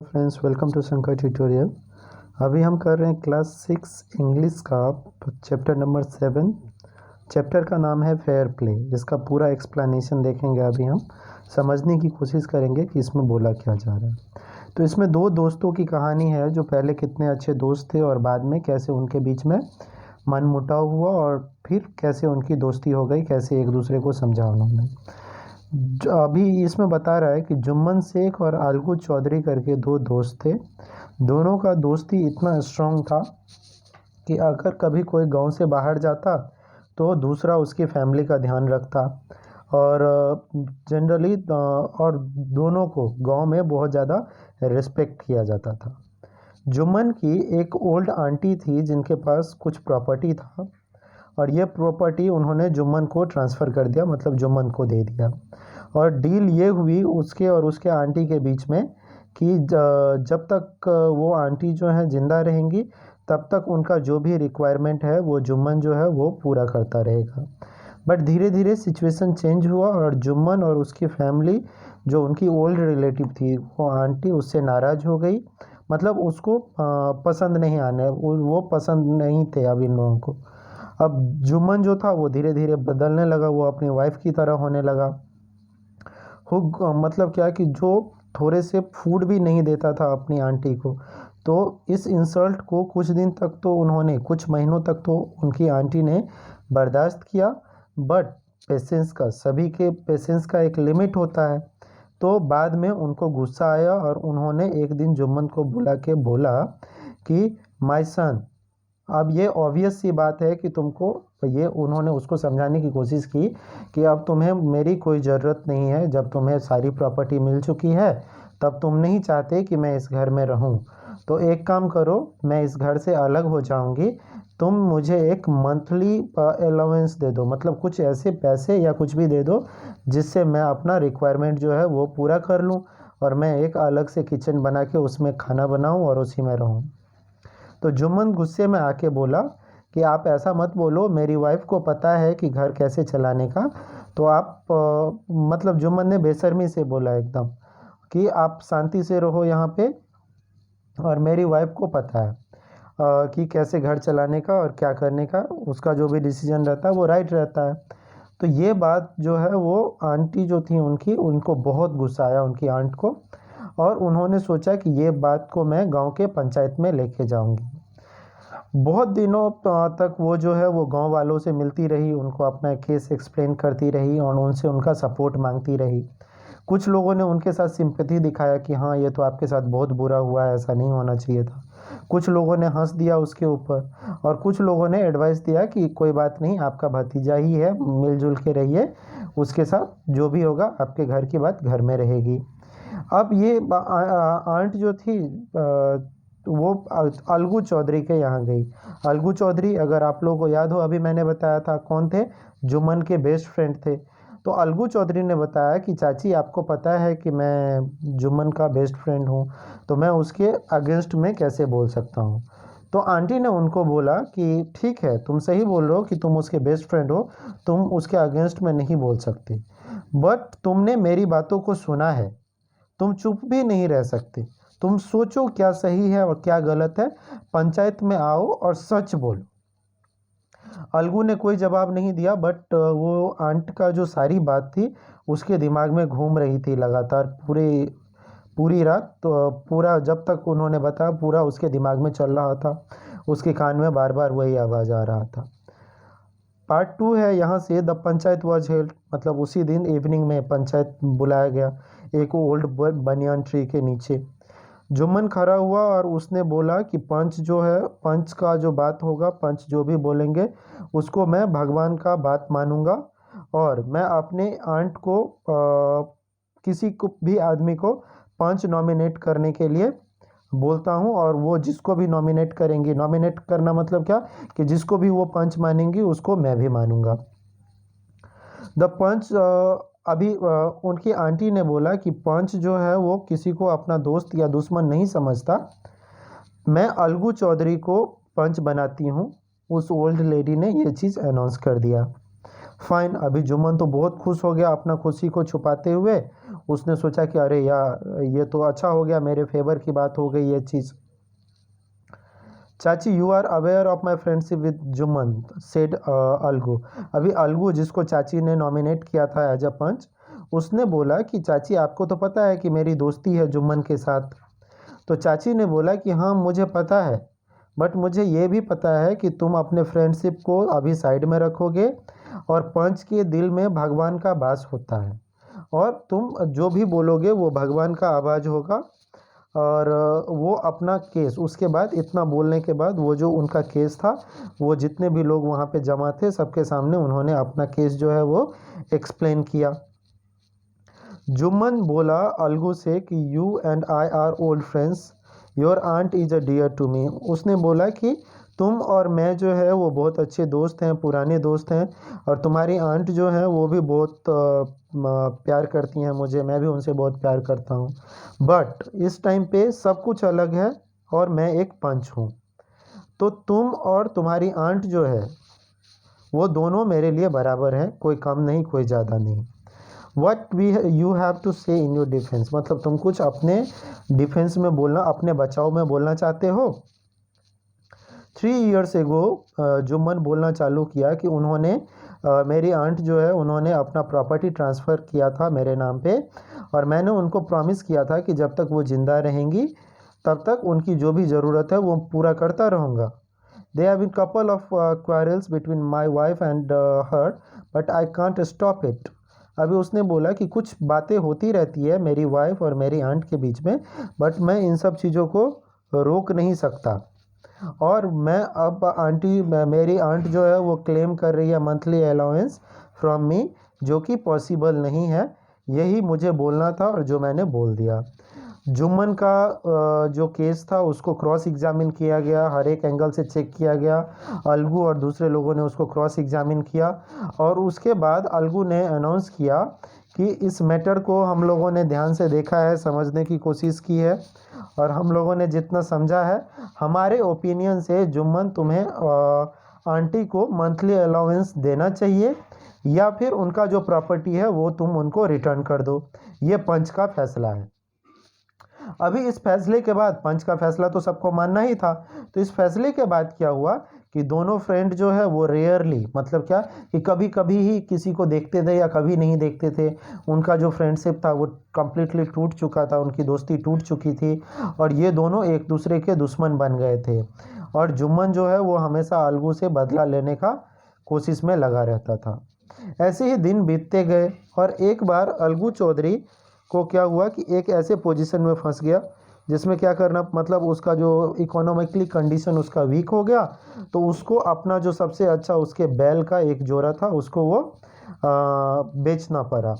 Friends, welcome to Shankar tutorial. अभी हम कर रहे हैं क्लास 6 इंग्लिश का चैप्टर नंबर 7। चैप्टर का नाम है फेयर प्ले। इसका पूरा एक्सप्लेनेशन देखेंगे। अभी हम समझने की कोशिश करेंगे कि इसमें बोला क्या जा रहा है। तो इसमें दो दोस्तों की कहानी है जो पहले कितने अच्छे दोस्त थे और बाद में कैसे उनके बीच में मनमुटाव हुआ और फिर कैसे उनकी दोस्ती हो गई, कैसे एक दूसरे को समझा उन्होंने। अभी इसमें बता रहा है कि जुम्मन शेख और अलगू चौधरी करके दो दोस्त थे। दोनों का दोस्ती इतना स्ट्रांग था कि अगर कभी कोई गांव से बाहर जाता तो दूसरा उसकी फैमिली का ध्यान रखता और जनरली और दोनों को गांव में बहुत ज़्यादा रिस्पेक्ट किया जाता था। जुम्मन की एक ओल्ड आंटी थी जिनके पास कुछ प्रॉपर्टी था और ये प्रॉपर्टी उन्होंने जुम्मन को ट्रांसफ़र कर दिया, मतलब जुम्मन को दे दिया। और डील ये हुई उसके और उसके आंटी के बीच में कि जब तक वो आंटी जो है ज़िंदा रहेंगी तब तक उनका जो भी रिक्वायरमेंट है वो जुम्मन जो है वो पूरा करता रहेगा। बट धीरे धीरे सिचुएशन चेंज हुआ और जुम्मन और उसकी फैमिली, जो उनकी ओल्ड रिलेटिव थी, वो आंटी उससे नाराज़ हो गई। मतलब उसको पसंद नहीं आने, वो पसंद नहीं थे अब इन लोगों को। अब जुम्मन जो था वो धीरे धीरे बदलने लगा, वो अपनी वाइफ की तरह होने लगा। मतलब क्या कि जो थोड़े से फूड भी नहीं देता था अपनी आंटी को। तो इस इंसल्ट को कुछ दिन तक तो उन्होंने, कुछ महीनों तक तो उनकी आंटी ने बर्दाश्त किया। बट पेशेंस का, सभी के पेशेंस का एक लिमिट होता है। तो बाद में उनको गुस्सा आया और उन्होंने एक दिन जुम्मन को बुला के बोला कि माय सन, अब ये ऑब्वियस सी बात है कि तुमको, ये उन्होंने उसको समझाने की कोशिश की कि अब तुम्हें मेरी कोई ज़रूरत नहीं है। जब तुम्हें सारी प्रॉपर्टी मिल चुकी है तब तुम नहीं चाहते कि मैं इस घर में रहूं। तो एक काम करो, मैं इस घर से अलग हो जाऊंगी। तुम मुझे एक मंथली अलाउंस दे दो, मतलब कुछ ऐसे पैसे या कुछ भी दे दो जिससे मैं अपना रिक्वायरमेंट जो है वो पूरा कर लूँ और मैं एक अलग से किचन बना के उसमें खाना बनाऊँ और उसी में रहूँ। तो जुम्मन गुस्से में आके बोला कि आप ऐसा मत बोलो, मेरी वाइफ को पता है कि घर कैसे चलाने का। तो आप मतलब जुम्मन ने बेशर्मी से बोला एकदम कि आप शांति से रहो यहाँ पे, और मेरी वाइफ को पता है कि कैसे घर चलाने का और क्या करने का, उसका जो भी डिसीजन रहता है वो राइट रहता है। तो ये बात जो है वो आंटी जो थी उनकी, उनको बहुत गुस्सा आया, उनकी आंट को। और उन्होंने सोचा कि ये बात को मैं गांव के पंचायत में लेके जाऊंगी। बहुत दिनों तक वो जो है वो गांव वालों से मिलती रही, उनको अपना केस एक्सप्लेन करती रही और उनसे उनका सपोर्ट मांगती रही। कुछ लोगों ने उनके साथ सिंपैथी दिखाया कि हाँ, ये तो आपके साथ बहुत बुरा हुआ है, ऐसा नहीं होना चाहिए था। कुछ लोगों ने हंस दिया उसके ऊपर और कुछ लोगों ने एडवाइस दिया कि कोई बात नहीं, आपका भतीजा ही है, मिलजुल के रहिए, उसके साथ जो भी होगा आपके घर की बात घर में रहेगी। अब ये आंट जो थी वो अलगू चौधरी के यहाँ गई। अलगू चौधरी, अगर आप लोगों को याद हो, अभी मैंने बताया था कौन थे, जुम्मन के बेस्ट फ्रेंड थे। तो अलगू चौधरी ने बताया कि चाची, आपको पता है कि मैं जुम्मन का बेस्ट फ्रेंड हूँ, तो मैं उसके अगेंस्ट में कैसे बोल सकता हूँ। तो आंटी ने उनको बोला कि ठीक है, तुम सही बोल रहे हो कि तुम उसके बेस्ट फ्रेंड हो, तुम उसके अगेंस्ट में नहीं बोल सकते, बट तुमने मेरी बातों को सुना है, तुम चुप भी नहीं रह सकते। तुम सोचो क्या सही है और क्या गलत है, पंचायत में आओ और सच बोलो। अलगू ने कोई जवाब नहीं दिया, बट वो आंट का जो सारी बात थी उसके दिमाग में घूम रही थी लगातार, पूरी रात। तो पूरा जब तक उन्होंने बताया, पूरा उसके दिमाग में चल रहा था, उसके कान में बार बार वही आवाज़ आ रहा था। पार्ट 2 है यहाँ से, द पंचायत वॉज हेल्ड, मतलब उसी दिन इवनिंग में पंचायत बुलाया गया एक ओल्ड बनियान ट्री के नीचे। जुम्मन खड़ा हुआ और उसने बोला कि पंच जो है, पंच का जो बात होगा, पंच जो भी बोलेंगे उसको मैं भगवान का बात मानूंगा और मैं अपने आंट को किसी को भी आदमी को पंच नॉमिनेट करने के लिए बोलता हूँ, और वो जिसको भी नॉमिनेट करेंगी, नॉमिनेट करना मतलब क्या कि जिसको भी वो पंच मानेंगी उसको मैं भी मानूंगा। द पंच, अभी उनकी आंटी ने बोला कि पंच जो है वो किसी को अपना दोस्त या दुश्मन नहीं समझता, मैं अलगू चौधरी को पंच बनाती हूँ। उस ओल्ड लेडी ने ये चीज़ अनाउंस कर दिया। फाइन। अभी जुम्मन तो बहुत खुश हो गया अपना खुशी को छुपाते हुए। उसने सोचा कि अरे यार ये तो अच्छा हो गया, मेरे फेवर की बात हो गई ये चीज़। Chachi you are aware of my friendship with Jumman said Algu. अभी अलगू जिसको चाची ने नॉमिनेट किया था एज अ पंच, उसने बोला कि चाची आपको तो पता है कि मेरी दोस्ती है जुम्मन के साथ। तो चाची ने बोला कि हाँ मुझे पता है, बट मुझे ये भी पता है कि तुम अपने फ्रेंडशिप को अभी साइड में रखोगे और पंच के दिल में भगवान का वास होता है और तुम जो भी बोलोगे वो भगवान का आवाज़ होगा। और वो अपना केस उसके बाद इतना बोलने के बाद वो जो उनका केस था, वो जितने भी लोग वहाँ पे जमा थे सबके सामने उन्होंने अपना केस जो है वो एक्सप्लेन किया। जुम्मन बोला अलगू से कि you and I are old friends, your aunt is a dear to me. उसने बोला कि तुम और मैं जो है वो बहुत अच्छे दोस्त हैं, पुराने दोस्त हैं, और तुम्हारी आंट जो है वो भी बहुत प्यार करती हैं मुझे, मैं भी उनसे बहुत प्यार करता हूँ। बट इस टाइम पे सब कुछ अलग है और मैं एक पंच हूँ। तो तुम और तुम्हारी आंट जो है वो दोनों मेरे लिए बराबर हैं, कोई कम नहीं कोई ज़्यादा नहीं। What we you have to say in your defence, मतलब तुम कुछ अपने डिफेंस में बोलना, अपने बचाव में बोलना चाहते हो। 3 years एगो जुम्मन बोलना चालू किया कि उन्होंने मेरी आंट जो है उन्होंने अपना प्रॉपर्टी ट्रांसफ़र किया था मेरे नाम पे, और मैंने उनको प्रॉमिस किया था कि जब तक वो ज़िंदा रहेंगी तब तक उनकी जो भी ज़रूरत है वो पूरा करता रहूँगा। They have been couple of quarrels between my wife and her, but I can't stop it. अभी उसने बोला कि कुछ बातें होती रहती है मेरी वाइफ और मेरी आंट के बीच में, बट मैं इन सब चीज़ों को रोक नहीं सकता। और मैं अब मेरी आंट जो है वो क्लेम कर रही है मंथली अलाउंस फ्रॉम मी, जो कि पॉसिबल नहीं है। यही मुझे बोलना था और जो मैंने बोल दिया। जुम्मन का जो केस था उसको क्रॉस एग्जामिन किया गया, हर एक एंगल से चेक किया गया। अलगू और दूसरे लोगों ने उसको क्रॉस एग्जामिन किया और उसके बाद अलगू ने अनाउंस किया कि इस मैटर को हम लोगों ने ध्यान से देखा है, समझने की कोशिश की है, और हम लोगों ने जितना समझा है हमारे ओपिनियन से जुम्मन तुम्हें आंटी को मंथली अलाउंस देना चाहिए या फिर उनका जो प्रॉपर्टी है वो तुम उनको रिटर्न कर दो। ये पंच का फैसला है। अभी इस फैसले के बाद, पंच का फैसला तो सबको मानना ही था, तो इस फैसले के बाद क्या हुआ कि दोनों फ्रेंड जो है वो रेयरली, मतलब क्या कि कभी कभी ही किसी को देखते थे या कभी नहीं देखते थे। उनका जो फ्रेंडशिप था वो कम्प्लीटली टूट चुका था, उनकी दोस्ती टूट चुकी थी और ये दोनों एक दूसरे के दुश्मन बन गए थे। और जुम्मन जो है वो हमेशा अलगू से बदला लेने का कोशिश में लगा रहता था। ऐसे ही दिन बीतते गए और एक बार अलगू चौधरी को क्या हुआ कि एक ऐसे पोजीशन में फंस गया जिसमें क्या करना, मतलब उसका जो इकोनॉमिकली कंडीशन उसका वीक हो गया, तो उसको अपना जो सबसे अच्छा उसके बैल का एक जोड़ा था उसको वो बेचना पड़ा।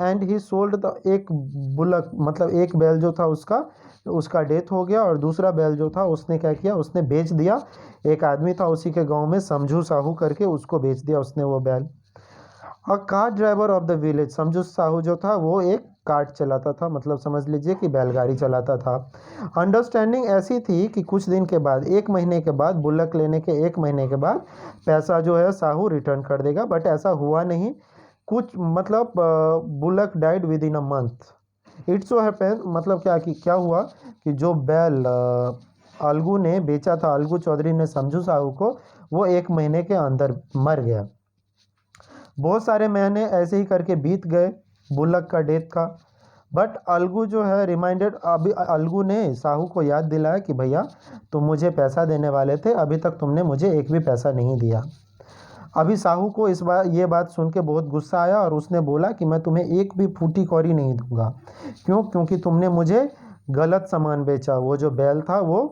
एंड ही सोल्ड द एक बुलक, मतलब एक बैल जो था उसका डेथ हो गया और दूसरा बैल जो था उसने क्या किया, उसने बेच दिया। एक आदमी था उसी के गांव में समझू साहू करके, उसको बेच दिया उसने वो बैल। A car driver of the village, समझू साहू जो था वो एक कार्ट चलाता था, मतलब समझ लीजिए कि बैलगाड़ी चलाता था। अंडरस्टैंडिंग ऐसी थी कि कुछ दिन के बाद, 1 महीने के बाद, बुल्लक लेने के 1 महीने के बाद पैसा जो है साहू रिटर्न कर देगा, बट ऐसा हुआ नहीं। कुछ मतलब बुल्लक died within a month. It's so happen, मतलब क्या हुआ कि जो बैल अलगू ने बेचा था, अलगू चौधरी ने समझू साहू को, वो 1 महीने के अंदर मर गया। बहुत सारे महीने ऐसे ही करके बीत गए बुल्लक का डेथ का, बट अलगू जो है रिमाइंडेड, अभी अलगू ने साहू को याद दिलाया कि भैया तुम मुझे पैसा देने वाले थे, अभी तक तुमने मुझे एक भी पैसा नहीं दिया। अभी साहू को इस बार ये बात सुन के बहुत गुस्सा आया और उसने बोला कि मैं तुम्हें एक भी फूटी कौड़ी नहीं दूंगा। क्यों? क्योंकि तुमने मुझे गलत सामान बेचा। वो जो बैल था वो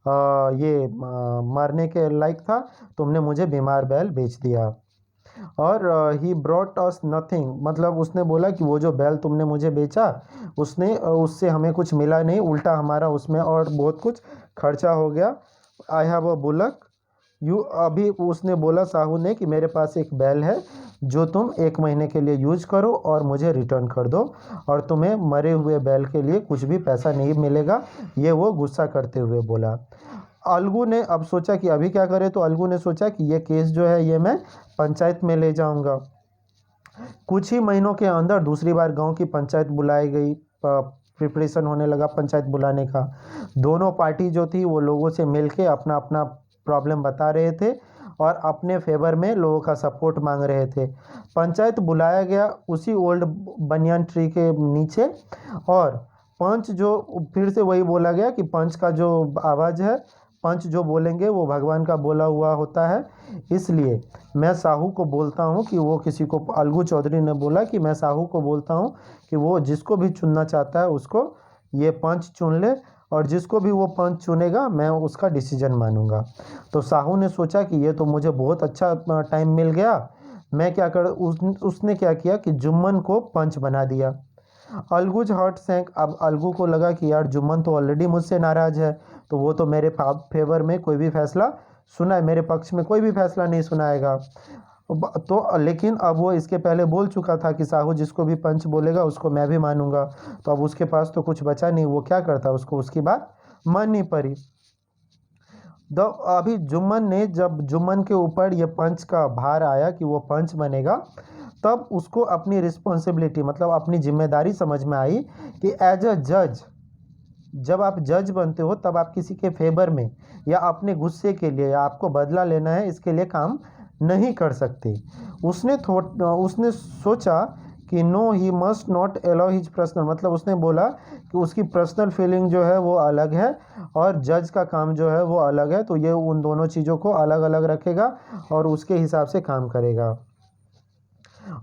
मारने के लायक था, तुमने मुझे बीमार बैल बेच दिया। और ही ब्रॉट अस नथिंग, मतलब उसने बोला कि वो जो बैल तुमने मुझे बेचा उससे हमें कुछ मिला नहीं, उल्टा हमारा उसमें और बहुत कुछ खर्चा हो गया। I have a bullock you, अभी उसने बोला साहू ने कि मेरे पास एक बैल है जो तुम 1 महीने के लिए यूज करो और मुझे रिटर्न कर दो, और तुम्हें मरे हुए बैल के लिए कुछ भी पैसा नहीं मिलेगा। ये वो गुस्सा करते हुए बोला। अलगू ने अब सोचा कि अभी क्या करे, तो अलगू ने सोचा कि ये केस जो है ये मैं पंचायत में ले जाऊंगा। कुछ ही महीनों के अंदर दूसरी बार गांव की पंचायत बुलाई गई, प्रिपरेशन होने लगा पंचायत बुलाने का। दोनों पार्टी जो थी वो लोगों से मिलके अपना अपना प्रॉब्लम बता रहे थे और अपने फेवर में लोगों का सपोर्ट मांग रहे थे। पंचायत बुलाया गया उसी ओल्ड बनियान ट्री के नीचे, और पंच जो फिर से वही बोला गया कि पंच का जो आवाज़ है, पंच जो बोलेंगे वो भगवान का बोला हुआ होता है। इसलिए मैं साहू को बोलता हूँ कि वो किसी को, अलगू चौधरी ने बोला कि मैं साहू को बोलता हूँ कि वो जिसको भी चुनना चाहता है उसको ये पंच चुन ले, और जिसको भी वो पंच चुनेगा मैं उसका डिसीजन मानूंगा। तो साहू ने सोचा कि ये तो मुझे बहुत अच्छा टाइम मिल गया, मैं क्या कर उसने क्या किया कि जुम्मन को पंच बना दिया। अलगूज हर्ट सैंक। अब अलगू को लगा कि यार जुम्मन तो ऑलरेडी मुझसे नाराज़ है, तो वो तो मेरे फेवर में कोई भी फैसला सुना, मेरे पक्ष में कोई भी फैसला नहीं सुनाएगा। तो लेकिन अब वो इसके पहले बोल चुका था कि साहू जिसको भी पंच बोलेगा उसको मैं भी मानूंगा, तो अब उसके पास तो कुछ बचा नहीं, वो क्या करता, उसको उसकी बात माननी पड़ी। अभी जुम्मन ने, जब जुम्मन के ऊपर ये पंच का भार आया कि वो पंच बनेगा, तब उसको अपनी रिस्पॉन्सिबिलिटी मतलब अपनी जिम्मेदारी समझ में आई कि एज अ जज, जब आप जज बनते हो तब आप किसी के फेवर में या अपने गुस्से के लिए या आपको बदला लेना है इसके लिए काम नहीं कर सकते। उसने सोचा कि no he must not allow his personal, मतलब उसने बोला कि उसकी पर्सनल फीलिंग जो है वो अलग है और जज का काम जो है वो अलग है, तो ये उन दोनों चीज़ों को अलग अलग रखेगा और उसके हिसाब से काम करेगा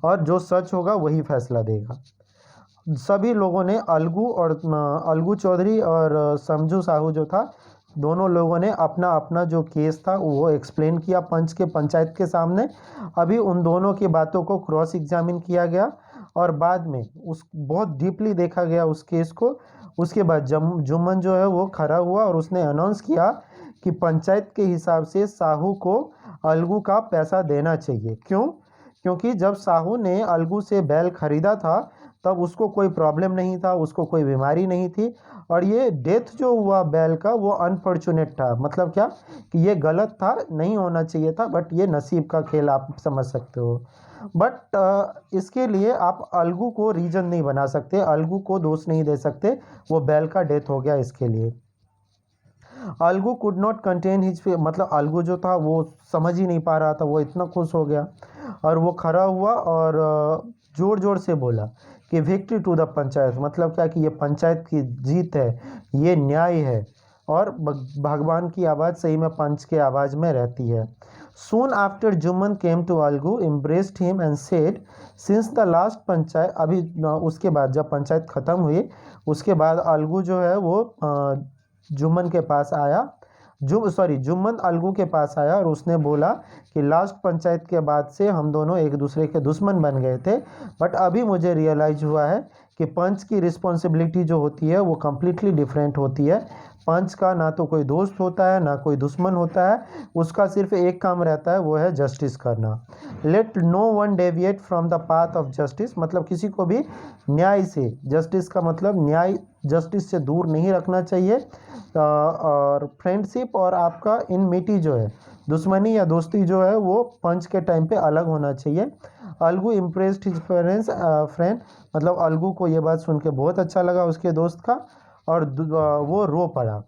और जो सच होगा वही फैसला देगा। सभी लोगों ने अलगू चौधरी और समझू साहू जो था, दोनों लोगों ने अपना अपना जो केस था वो एक्सप्लेन किया पंचायत के सामने। अभी उन दोनों की बातों को क्रॉस एग्जामिन किया गया और बाद में बहुत डीपली देखा गया उस केस को। उसके बाद जुम्मन जो है वो खड़ा हुआ और उसने अनाउंस किया कि पंचायत के हिसाब से साहू को अलगू का पैसा देना चाहिए। क्यों? क्योंकि जब साहू ने अलगू से बैल खरीदा था तब उसको कोई प्रॉब्लम नहीं था, उसको कोई बीमारी नहीं थी, और ये डेथ जो हुआ बैल का वो अनफॉर्चुनेट था। मतलब क्या कि ये गलत था, नहीं होना चाहिए था, बट ये नसीब का खेल आप समझ सकते हो। बट इसके लिए आप अलगू को रीजन नहीं बना सकते, अलगू को दोष नहीं दे सकते, वो बैल का डेथ हो गया इसके लिए। Algu could not contain his, मतलब अलगू जो था वो समझ ही नहीं पा रहा था, वो इतना खुश हो गया और वो खड़ा हुआ और ज़ोर ज़ोर से बोला कि विक्ट्री टू द पंचायत, मतलब क्या कि ये पंचायत की जीत है, ये न्याय है और भगवान की आवाज़ सही में पंच के आवाज़ में रहती है। Soon after Juman came to Algu, embraced him and said, since the last panchayat, अभी उसके बाद जब पंचायत ख़त्म हुई उसके बाद अलगू जो है वो जुम्मन के पास आया, जुम्मन अलगू के पास आया और उसने बोला कि लास्ट पंचायत के बाद से हम दोनों एक दूसरे के दुश्मन बन गए थे, बट अभी मुझे रियलाइज हुआ है कि पंच की रिस्पॉन्सिबिलिटी जो होती है वो कम्प्लीटली डिफरेंट होती है। पंच का ना तो कोई दोस्त होता है ना कोई दुश्मन होता है, उसका सिर्फ एक काम रहता है, वो है जस्टिस करना। Let no one deviate from the path of justice, मतलब किसी को भी न्याय से, जस्टिस का मतलब न्याय, जस्टिस से दूर नहीं रखना चाहिए। और फ्रेंडशिप और आपका इनमिटी जो है, दुश्मनी या दोस्ती जो है वो पंच के टाइम पे अलग होना चाहिए। अलगू इम्प्रेस्ड हिज फ्रेंड, मतलब अलगू को ये बात सुन के बहुत अच्छा लगा उसके दोस्त का, और वो रो पड़ा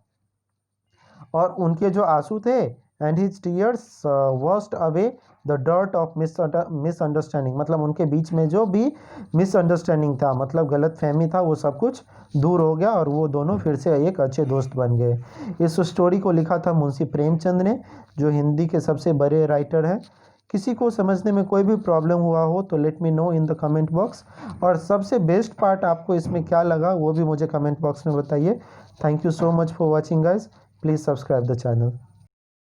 और उनके जो आंसू थे, and his tears washed away the dirt of misunderstanding, मतलब उनके बीच में जो भी मिसअंडरस्टैंडिंग था, मतलब गलत फहमी था, वो सब कुछ दूर हो गया और वो दोनों फिर से एक अच्छे दोस्त बन गए। इस स्टोरी को लिखा था मुंशी प्रेमचंद ने, जो हिंदी के सबसे बड़े राइटर हैं। किसी को समझने में कोई भी प्रॉब्लम हुआ हो तो let me know in the comment box, और सबसे बेस्ट पार्ट आपको इसमें क्या लगा वो भी मुझे कमेंट बॉक्स में बताइए। Thank you so much for watching guys, please subscribe the channel.